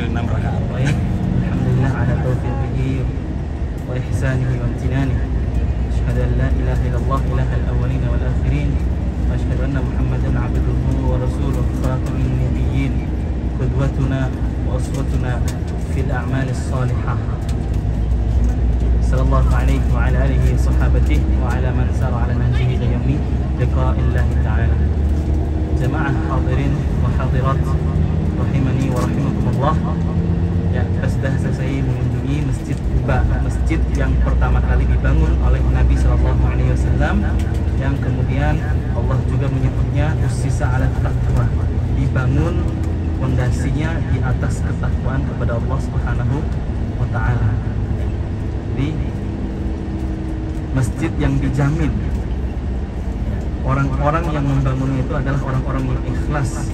6 rakaat. Baik, alhamdulillah ala taufiqihi wa ihsanihi wa imtinanihi. Asyhadu an la ilaha illallah ilahal awwalin wal akhirin wa asyhadu anna Muhammadan abduhu wa rasuluh khatamin nabiyyin qudwatuna wa uswatuna fil a'malis salihah. Sallallahu alaihi wa ala alihi wa sahabatihi wa ala man sara ala nahjihi ila yaumi liqa'illahi ta'ala. Jamaah hadirin wa hadirat rahimani wa rahimakumullah. Ya, sudah selesai mengunjungi Masjid Quba, masjid yang pertama kali dibangun oleh Nabi Shallallahu Alaihi Wasallam, yang kemudian Allah juga menyebutnya ussisa ala taqwa, dibangun fondasinya di atas ketakwaan kepada Allah Subhanahu wa Ta'ala. Jadi masjid yang dijamin orang-orang yang membangunnya itu adalah orang-orang yang ikhlas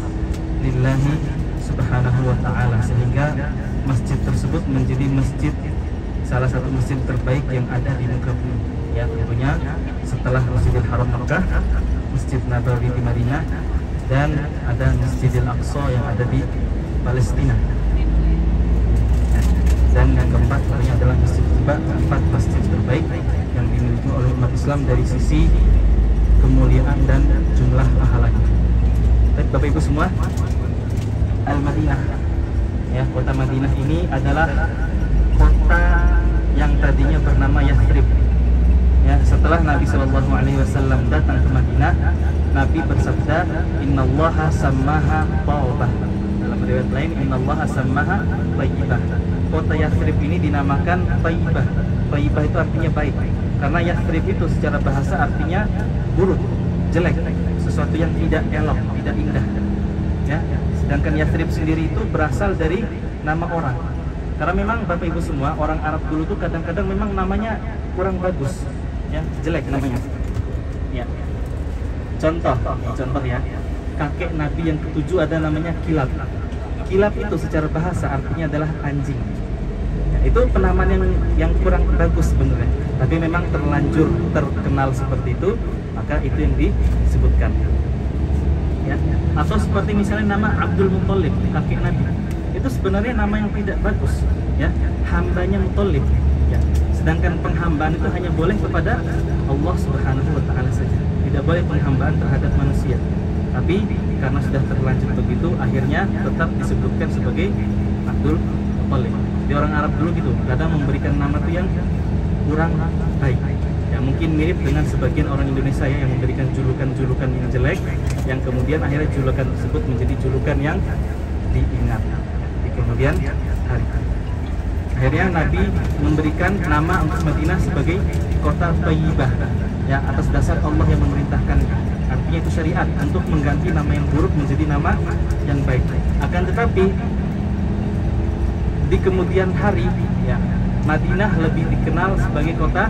lillahi subhanahu wa ta'ala, sehingga masjid tersebut menjadi masjid, salah satu masjid terbaik yang ada di muka bumi. Ya, tentunya setelah Masjidil Haram Makkah, Masjid Nabawi di Madinah, dan ada Masjidil Aqsa yang ada di Palestina. Dan yang keempat tentunya adalah Masjid Quba, empat masjid terbaik yang dimiliki oleh umat Islam dari sisi kemuliaan dan jumlah pahalanya. Baik Bapak Ibu semua, Al-Madinah, ya, kota Madinah ini adalah kota yang tadinya bernama Yathrib. Ya, setelah Nabi Shallallahu Alaihi Wasallam datang ke Madinah, Nabi bersabda, Innallaha sammaha Taubah. Dalam riwayat lain, Innallaha sammaha Taibah. Kota Yathrib ini dinamakan Taibah. Taibah itu artinya baik, karena Yathrib itu secara bahasa artinya buruk, jelek, sesuatu yang tidak elok, tidak indah. Ya, sedangkan Yathrib sendiri itu berasal dari nama orang. Karena memang Bapak Ibu semua, orang Arab dulu tuh kadang-kadang memang namanya kurang bagus, ya, jelek namanya. Ya. Contoh ya, kakek Nabi yang ketujuh ada namanya Kilab. Kilab itu secara bahasa artinya adalah anjing. Ya, itu penamaan yang kurang bagus sebenarnya, tapi memang terlanjur terkenal seperti itu, maka itu yang disebutkan. Ya. Atau seperti misalnya nama Abdul Muthalib, kakek Nabi, itu sebenarnya nama yang tidak bagus, ya, hambanya Muthalib, ya. Sedangkan penghambaan itu hanya boleh kepada Allah Subhanahu wa Ta'ala saja, tidak boleh penghambaan terhadap manusia. Tapi karena sudah terlanjur begitu, akhirnya tetap disebutkan sebagai Abdul Muthalib. Jadi orang Arab dulu gitu, kadang memberikan nama itu yang kurang baik. Ya, mungkin mirip dengan sebagian orang Indonesia ya, yang memberikan julukan-julukan yang jelek, yang kemudian akhirnya julukan tersebut menjadi julukan yang diingat di kemudian hari. Akhirnya Nabi memberikan nama untuk Madinah sebagai kota Thayyibah, ya, atas dasar Allah yang memerintahkannya. Artinya itu syariat untuk mengganti nama yang buruk menjadi nama yang baik. Akan tetapi di kemudian hari, ya, Madinah lebih dikenal sebagai kota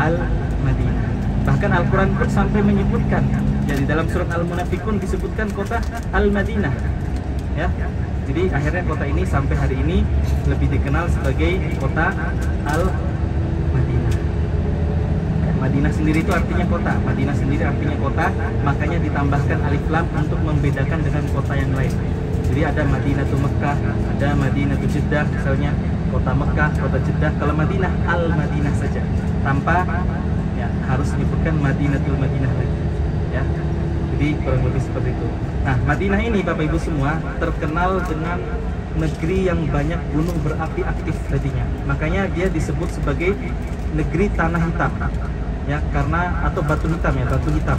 Al-Madinah. Bahkan Al-Quran pun sampai menyebutkan, ya, di dalam surat Al-Munafikun disebutkan kota Al-Madinah. Ya, jadi akhirnya kota ini sampai hari ini lebih dikenal sebagai kota Al-Madinah. Madinah sendiri itu artinya kota, Madinah sendiri artinya kota, makanya ditambahkan alif lam untuk membedakan dengan kota yang lain. Jadi ada Madinatul Mekkah, ada Madinatul Jeddah misalnya, kota Mekkah, kota Jeddah. Kalau Madinah, Al-Madinah saja, tanpa, ya, harus disebutkan Madinatul Madinah lagi, ya. Jadi kurang lebih seperti itu. Nah, Madinah ini Bapak Ibu semua terkenal dengan negeri yang banyak gunung berapi aktif tadinya. Makanya dia disebut sebagai negeri tanah hitam, ya, karena, atau batu hitam, ya, batu hitam,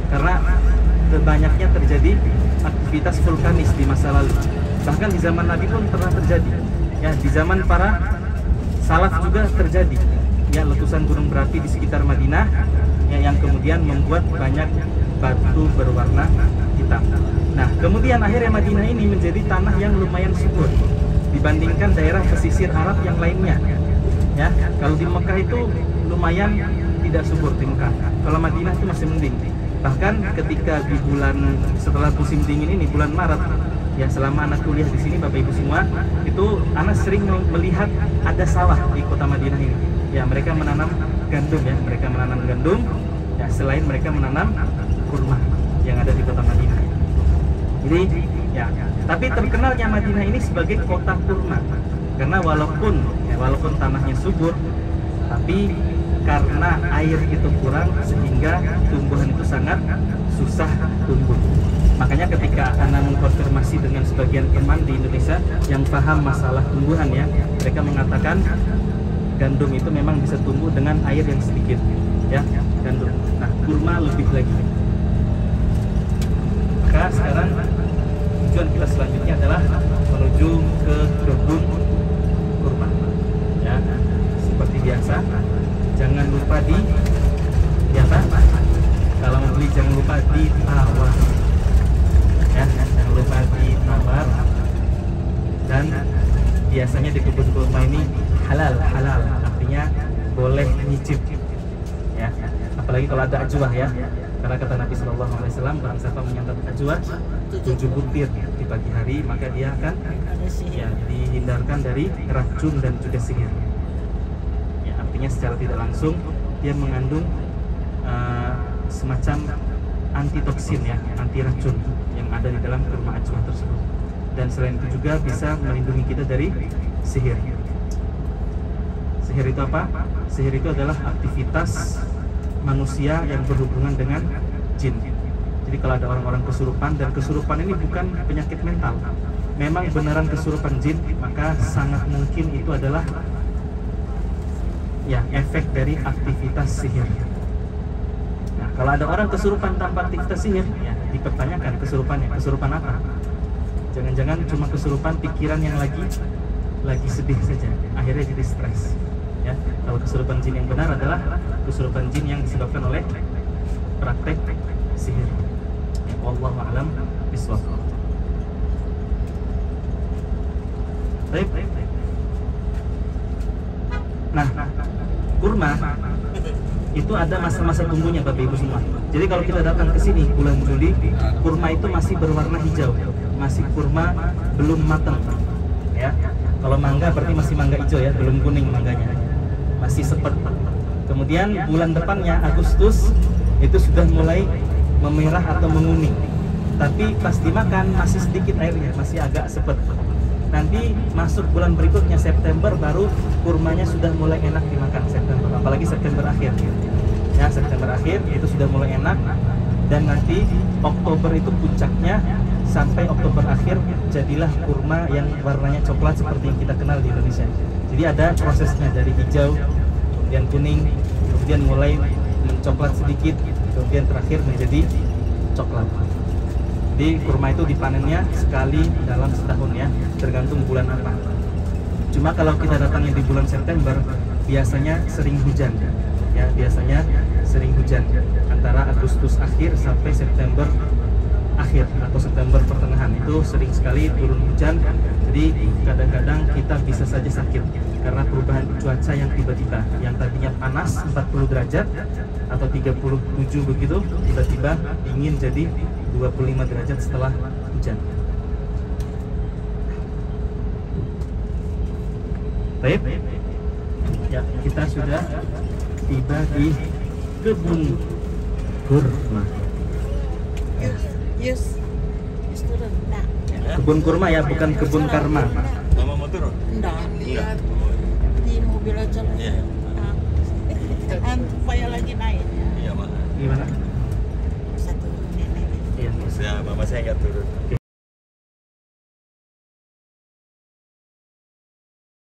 karena banyaknya terjadi aktivitas vulkanis di masa lalu. Bahkan di zaman Nabi pun pernah terjadi, ya, di zaman para salaf juga terjadi, ya, letusan gunung berapi di sekitar Madinah, ya, yang kemudian membuat banyak batu berwarna hitam. Nah, kemudian akhirnya Madinah ini menjadi tanah yang lumayan subur dibandingkan daerah pesisir Arab yang lainnya. Ya, kalau di Mekah itu lumayan tidak subur di Mekah. Kalau Madinah itu masih mending. Bahkan ketika di bulan setelah musim dingin ini, bulan Maret, ya, selama anak kuliah di sini Bapak Ibu semua, itu anak sering melihat ada sawah di kota Madinah ini. Ya, mereka menanam gandum, ya, mereka menanam gandum, ya, selain mereka menanam kurma yang ada di kota Madinah. Jadi Ya, tapi terkenalnya Madinah ini sebagai kota kurma. Karena walaupun tanahnya subur, tapi karena air itu kurang sehingga tumbuhan itu sangat susah tumbuh. Makanya ketika Ana mengkonfirmasi dengan sebagian teman di Indonesia yang paham masalah tumbuhan ya, mereka mengatakan gandum itu memang bisa tumbuh dengan air yang sedikit ya, gandum. Nah, kurma lebih lagi. Maka sekarang tujuan kita selanjutnya adalah menuju ke kebun kurma ya. Seperti biasa, jangan lupa di apa? Kalau membeli jangan lupa ditawar ya, jangan lupa ditawar. Dan biasanya di kebun kurma ini halal, artinya boleh nyicip ya, apalagi kalau ada ajwah ya, karena kata Nabi SAW, barang siapa menyantap ajwah 7 butir di pagi hari, maka dia akan ya dihindarkan dari racun dan juga sihir ya. Artinya secara tidak langsung dia mengandung semacam antitoksin ya, anti racun yang ada di dalam kurma ajwa tersebut. Dan selain itu juga bisa melindungi kita dari sihir. Sihir itu apa? Sihir itu adalah aktivitas manusia yang berhubungan dengan jin. Jadi kalau ada orang-orang kesurupan, dan kesurupan ini bukan penyakit mental, memang beneran kesurupan jin, maka sangat mungkin itu adalah ya efek dari aktivitas sihir. Nah, kalau ada orang kesurupan tanpa aktivitas sihir, ya dipertanyakan kesurupannya, kesurupan apa? Jangan-jangan cuma kesurupan pikiran yang lagi sedih saja, akhirnya jadi stres. Ya, kalau kesurupan jin yang benar adalah kesurupan jin yang disebabkan oleh praktek sihir. Ya, wallahu a'lam bishawab. Baik. Nah, kurma itu ada masa-masa tumbuhnya Bapak Ibu semua. Jadi kalau kita datang ke sini bulan Juli, kurma itu masih berwarna hijau, masih kurma belum matang. Ya. Kalau mangga berarti masih mangga hijau ya, belum kuning mangganya, masih sepet. Kemudian bulan depannya Agustus itu sudah mulai memerah atau menguning, tapi pas dimakan masih sedikit airnya, masih agak sepet. Nanti masuk bulan berikutnya September, baru kurmanya sudah mulai enak dimakan September, apalagi September akhir ya, September akhir itu sudah mulai enak. Dan nanti Oktober itu puncaknya, sampai Oktober akhir jadilah kurma yang warnanya coklat seperti yang kita kenal di Indonesia. Jadi ada prosesnya dari hijau, kemudian kuning, kemudian mulai mencoklat sedikit, kemudian terakhir menjadi coklat. Jadi kurma itu dipanennya sekali dalam setahun ya, tergantung bulan apa. Cuma kalau kita datangnya di bulan September, biasanya sering hujan ya, biasanya sering hujan antara Agustus akhir sampai September akhir atau September pertengahan, itu sering sekali turun hujan. Jadi kadang-kadang kita bisa saja sakit karena perubahan cuaca yang tiba-tiba, yang tadinya panas 40 derajat atau 37 begitu, tiba-tiba dingin jadi 25 derajat setelah hujan. Baik, ya kita sudah tiba di kebun kurma. Yes. Turun. Nah. Kebun kurma ya, bukan kebun karma. Mama mau turun? Enggak, lihat di mobil aja lah. Iya. Supaya lagi naik. Iya, Mak. Gimana? Satu nenek. Iya. Mama saya nggak turun.